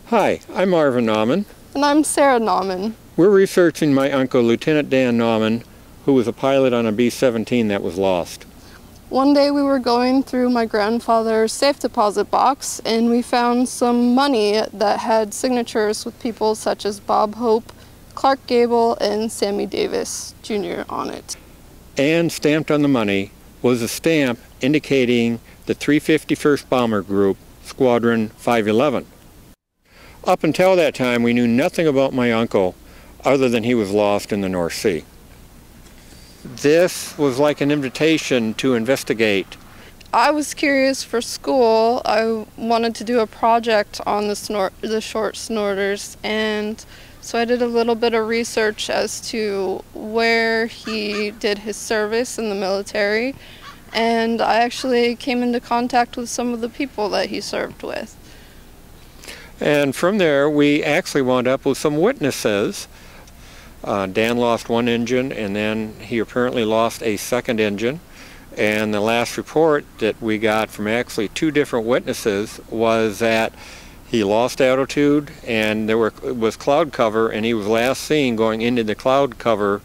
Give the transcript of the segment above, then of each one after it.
Hi, I'm Marvin Nauman. And I'm Sarah Nauman. We're researching my uncle, Lt Dan Nauman, who was a pilot on a B-17 that was lost. One day we were going through my grandfather's safe deposit box and we found some money that had signatures with people such as Bob Hope, Clark Gable, and Sammy Davis Jr. on it. And stamped on the money was a stamp indicating the 351st Bomber Group, Squadron 511. Up until that time, we knew nothing about my uncle other than he was lost in the North Sea. This was like an invitation to investigate. I was curious for school. I wanted to do a project on the short snorters, and so I did a little bit of research as to where he did his service in the military, and I actually came into contact with some of the people that he served with. And from there, we actually wound up with some witnesses. Dan lost one engine, and then he apparently lost a second engine. And the last report that we got from actually two different witnesses was that he lost altitude, and there was cloud cover, and he was last seen going into the cloud cover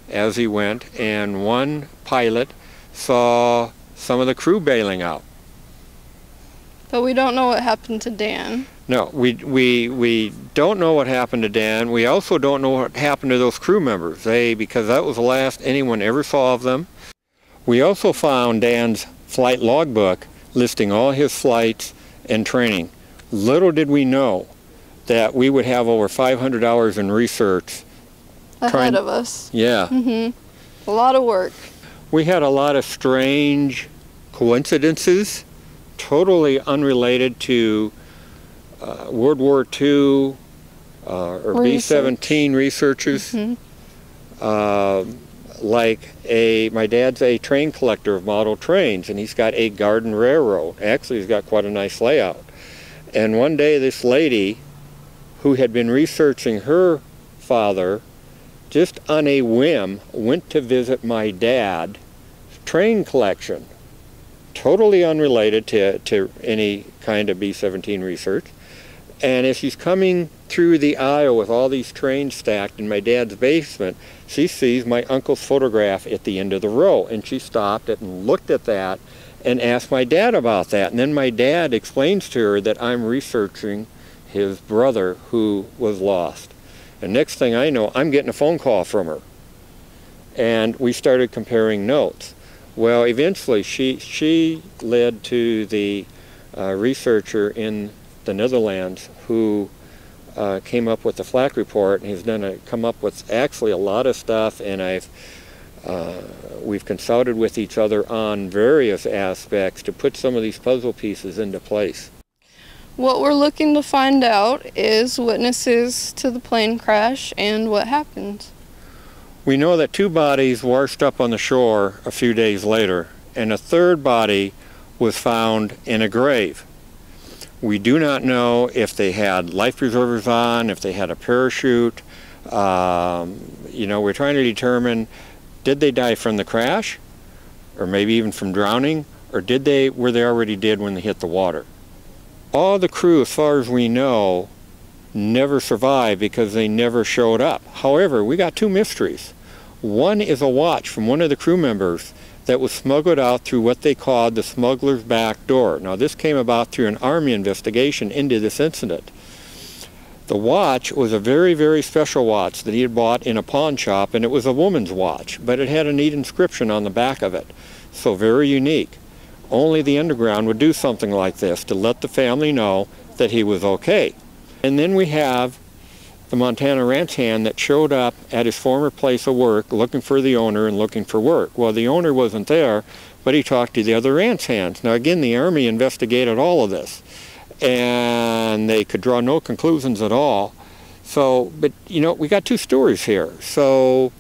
as he went. And one pilot saw some of the crew bailing out. But we don't know what happened to Dan. No, we don't know what happened to Dan. We also don't know what happened to those crew members, because that was the last anyone ever saw of them. We also found Dan's flight logbook listing all his flights and training. Little did we know that we would have over 500 hours in research ahead of us. Yeah. A lot of work. We had a lot of strange coincidences, totally unrelated to World War II or B-17 researchers. Like my dad's a train collector of model trains, and he's got a garden railroad. Actually, he's got quite a nice layout. And one day this lady, who had been researching her father, just on a whim, went to visit my dad's train collection. Totally unrelated to any kind of B-17 research. And as she's coming through the aisle with all these trains stacked in my dad's basement, she sees my uncle's photograph at the end of the row. And she stopped and looked at that and asked my dad about that. And then my dad explains to her that I'm researching his brother who was lost. And next thing I know, I'm getting a phone call from her. And we started comparing notes. Well, eventually she led to the researcher in the Netherlands who came up with the Flak report, and he's come up with actually a lot of stuff, and we've consulted with each other on various aspects to put some of these puzzle pieces into place. What we're looking to find out is witnesses to the plane crash and what happened. We know that two bodies washed up on the shore a few days later, and a third body was found in a grave. We do not know if they had life preservers on, if they had a parachute. We're trying to determine, did they die from the crash, or maybe even from drowning, or were they already dead when they hit the water? All the crew, as far as we know, never survived because they never showed up. However, we got two mysteries. One is a watch from one of the crew members that was smuggled out through what they called the smuggler's back door. Now, this came about through an Army investigation into this incident. The watch was a very, very special watch that he had bought in a pawn shop, and it was a woman's watch, but it had a neat inscription on the back of it. So very unique. Only the underground would do something like this to let the family know that he was okay. And then we have the Montana ranch hand that showed up at his former place of work looking for the owner and looking for work. Well, the owner wasn't there, but he talked to the other ranch hands. Now again, the Army investigated all of this, and they could draw no conclusions at all. So, but we got two stories here. So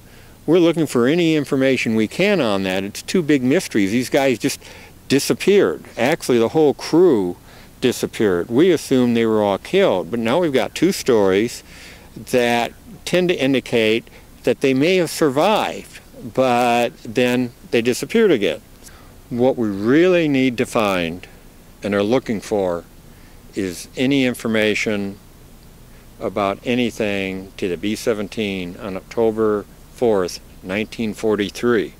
we're looking for any information we can on that. It's two big mysteries. These guys just disappeared. Actually, the whole crew disappeared. We assumed they were all killed, but now we've got two stories that tend to indicate that they may have survived, but then they disappeared again. What we really need to find and are looking for is any information about anything to the B-17 on October 4th, 1943.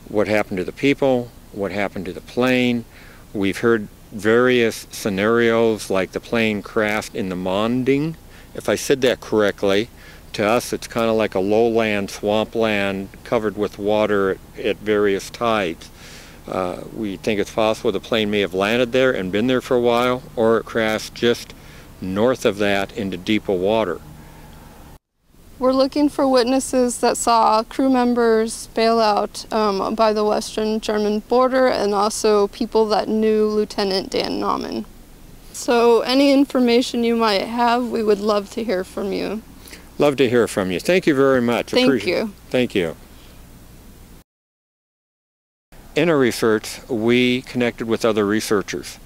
What happened to the people? What happened to the plane? We've heard various scenarios, like the plane crashed in the Monding. If I said that correctly, to us it's kind of like a lowland, swampland covered with water at various tides. We think it's possible the plane may have landed there and been there for a while, or it crashed just north of that into deeper water. We're looking for witnesses that saw crew members bail out by the Western German border, and also people that knew Lt Dan Nauman. So any information you might have, we would love to hear from you. Love to hear from you. Thank you very much. Thank you. Thank you. In our research, we connected with other researchers.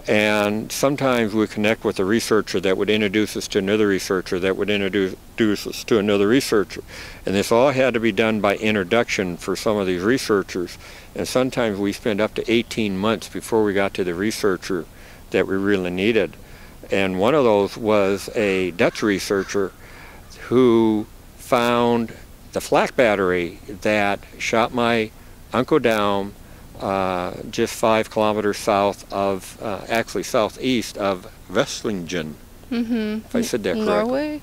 And sometimes we connect with a researcher that would introduce us to another researcher that would introduce us to another researcher. And this all had to be done by introduction for some of these researchers. And sometimes we spent up to 18 months before we got to the researcher that we really needed. And one of those was a Dutch researcher who found the Flak Battery that shot my uncle down just 5 kilometers south of, actually southeast of Westerschelde. If I said that correctly. Norway?